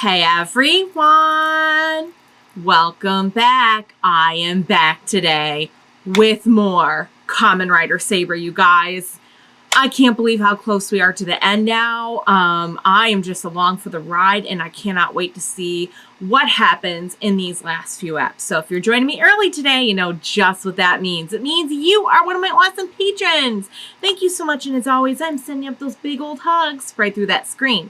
Hey everyone! Welcome back. I am back today with more Kamen Rider Saber, you guys. I can't believe how close we are to the end now. I am just along for the ride and I cannot wait to see what happens in these last few eps. So if you're joining me early today, you know just what that means. It means you are one of my awesome patrons. Thank you so much, and as always, I'm sending up those big old hugs right through that screen.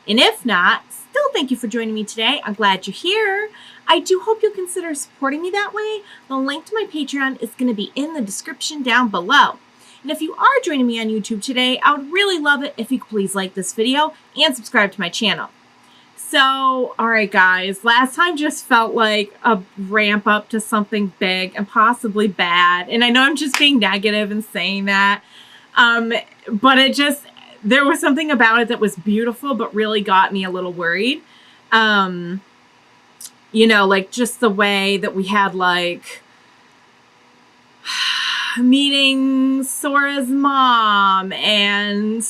And if not, still thank you for joining me today. I'm glad you're here. I do hope you'll consider supporting me that way. The link to my Patreon is going to be in the description down below. And if you are joining me on YouTube today, I would really love it if you could please like this video and subscribe to my channel. So, alright guys, last time just felt like a ramp up to something big and possibly bad. And I know I'm just being negative and saying that, but there was something about it that was beautiful, but really got me a little worried. You know, like just the way that we had like meeting Sora's mom and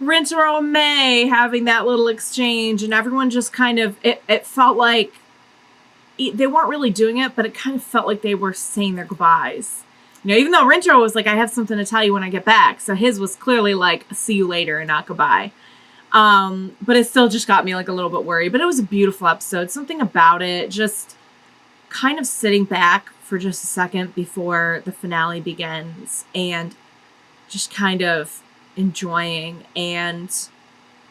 Rintaro and May having that little exchange, and everyone just kind of, it felt like they weren't really doing it, but it kind of felt like they were saying their goodbyes. You know, even though Rintaro was like, I have something to tell you when I get back. So his was clearly like, see you later and not goodbye. But it still just got me like a little bit worried. But it was a beautiful episode. Something about it, just kind of sitting back for just a second before the finale begins and just kind of enjoying and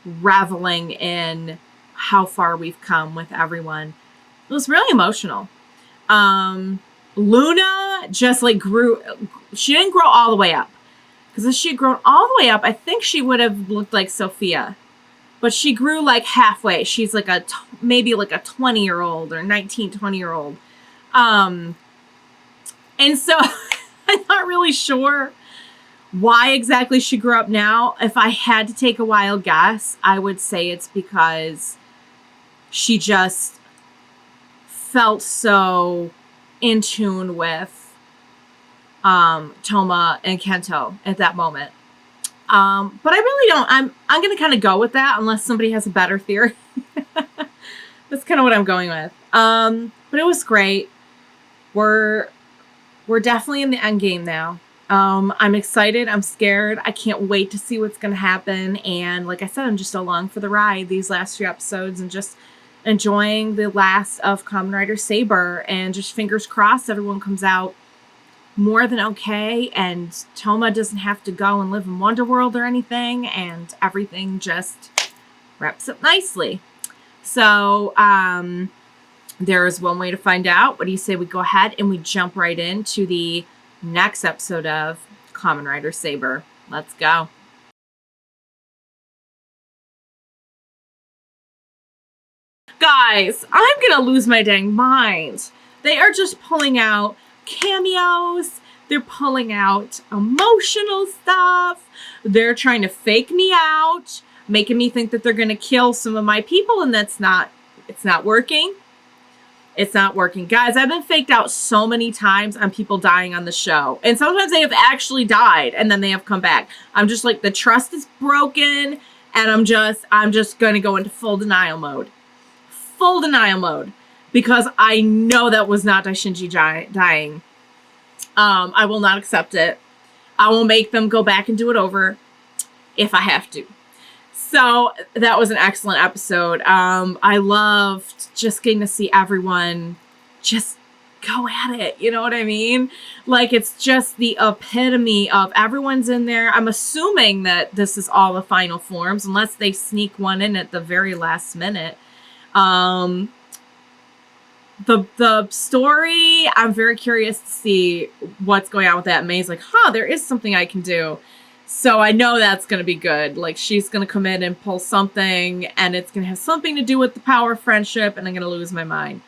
reveling in how far we've come with everyone. It was really emotional. Luna just like grew. She didn't grow all the way up, because if she had grown all the way up, I think she would have looked like Sophia, but she grew like halfway. She's like maybe like a 20-year-old or 20-year-old. And so I'm not really sure why exactly she grew up now. If I had to take a wild guess, I would say it's because she just felt so in tune with Toma and Kento at that moment. But I really don't. I'm going to kind of go with that unless somebody has a better theory. That's kind of what I'm going with. But it was great. We're definitely in the end game now. I'm excited. I'm scared. I can't wait to see what's going to happen. And like I said, I'm just along for the ride these last few episodes and just enjoying the last of Kamen Rider Saber, and just fingers crossed everyone comes out more than okay and Toma doesn't have to go and live in Wonderworld or anything, and everything just wraps up nicely. So, there's one way to find out. What do you say we go ahead and we jump right into the next episode of Kamen Rider Saber? Let's go. Guys, I'm gonna lose my dang mind. They are just pulling out cameos. They're pulling out emotional stuff. They're trying to fake me out, making me think that they're gonna kill some of my people, and it's not working. It's not working. Guys, I've been faked out so many times on people dying on the show. And sometimes they have actually died and then they have come back. I'm just like, the trust is broken, and I'm just gonna go into full denial mode. Full denial mode, because I know that was not Daishinji dying. I will not accept it. I will make them go back and do it over if I have to. So that was an excellent episode. I loved just getting to see everyone just go at it. You know what I mean? Like, it's just the epitome of everyone's in there. I'm assuming that this is all the final forms, unless they sneak one in at the very last minute. The story, I'm very curious to see what's going on with that. May's like, there is something I can do. So I know that's going to be good. Like, she's going to come in and pull something, and it's going to have something to do with the power of friendship, and I'm going to lose my mind.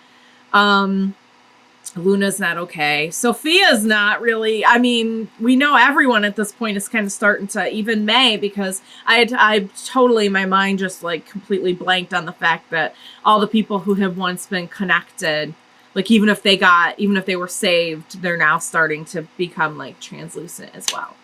Luna's not okay. Sophia's not really. I mean, we know everyone at this point is kind of starting to, even May, because I totally, my mind just like completely blanked on the fact that all the people who have once been connected, like even if they were saved, they're now starting to become like translucent as well.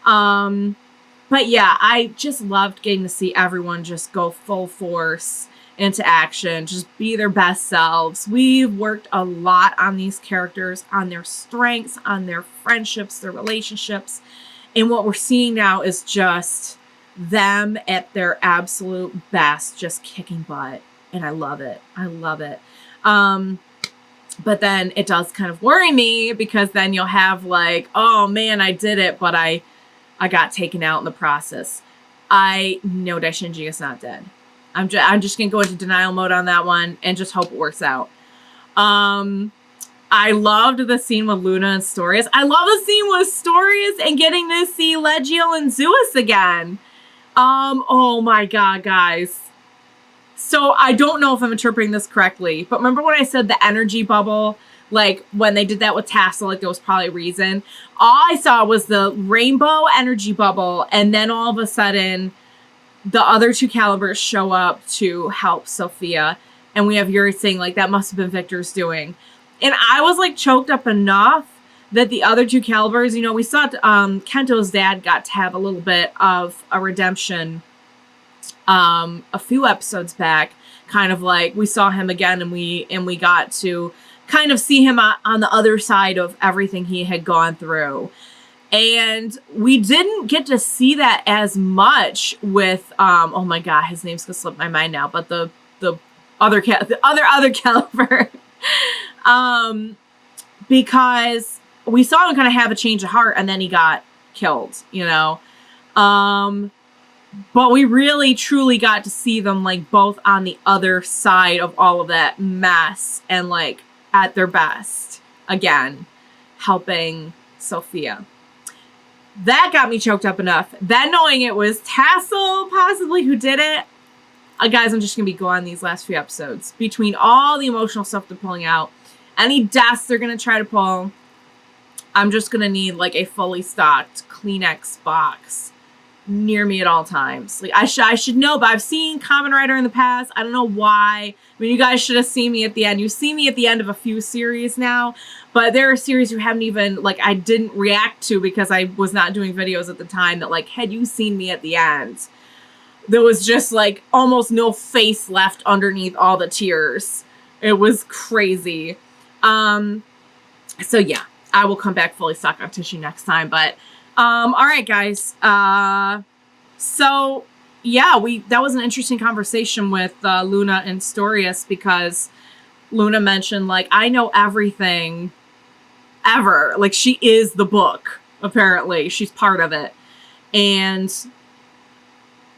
But yeah, I just loved getting to see everyone just go full force into action, just be their best selves. We've worked a lot on these characters, on their strengths, on their friendships, their relationships. And what we're seeing now is just them at their absolute best, just kicking butt. And I love it. I love it. But then it does kind of worry me, because then you'll have like, oh man, I did it, but I got taken out in the process. I know Daishinji is not dead. I'm just gonna go into denial mode on that one and just hope it works out. I loved the scene with Luna and Storius. I love the scene with Storius and getting to see Legieel and Zoous again. Oh my god, guys. So I don't know if I'm interpreting this correctly, but remember when I said the energy bubble, like when they did that with Tassel, like there was probably a reason. All I saw was the rainbow energy bubble, and then all of a sudden the other two Caliburs show up to help Sophia, and we have Yuri saying like that must have been Victor's doing. And I was like choked up enough that the other two Caliburs, you know, we saw Kento's dad got to have a little bit of a redemption a few episodes back, kind of like we saw him again, and we got to kind of see him on the other side of everything he had gone through. And we didn't get to see that as much with oh my god, his name's gonna slip my mind now, but the other Calibur. Because we saw him kind of have a change of heart, and then he got killed, you know. But we really truly got to see them like both on the other side of all of that mess and like at their best again, helping Sophia. That got me choked up enough. Then knowing it was Tassel possibly who did it, guys, I'm just gonna be going these last few episodes between all the emotional stuff they're pulling out, any deaths they're gonna try to pull. I'm just gonna need like a fully stocked Kleenex box near me at all times. Like I should know, but I've seen Kamen Rider in the past. I don't know why. I mean, you guys should have seen me at the end. You see me at the end of a few series now, but there are series you haven't even, like, I didn't react to because I was not doing videos at the time that, like, had you seen me at the end, there was just, like, almost no face left underneath all the tears. It was crazy. So, yeah, I will come back fully stocked on tissue next time, but all right, guys. So yeah, that was an interesting conversation with Luna and Storius, because Luna mentioned like, I know everything ever. Like she is the book, apparently. She's part of it.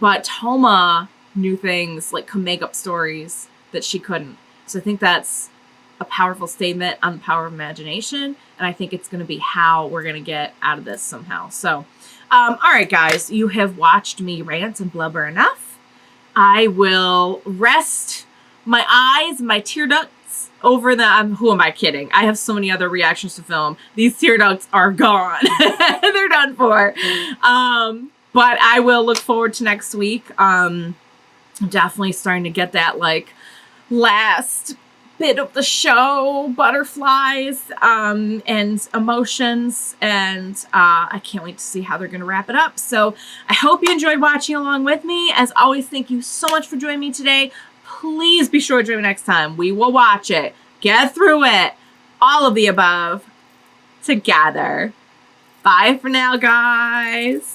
But Toma knew things, like could make up stories that she couldn't. So I think that's a powerful statement on the power of imagination, and I think it's going to be how we're going to get out of this somehow. So, all right, guys, you have watched me rant and blubber enough. I will rest my eyes, my tear ducts over the, who am I kidding? I have so many other reactions to film. These tear ducts are gone. They're done for. But I will look forward to next week. I'm definitely starting to get that, like, last bit of the show, butterflies, and emotions, and I can't wait to see how they're going to wrap it up. So I hope you enjoyed watching along with me. As always, thank you so much for joining me today. Please be sure to join me next time. We will watch it, get through it, all of the above together. Bye for now, guys.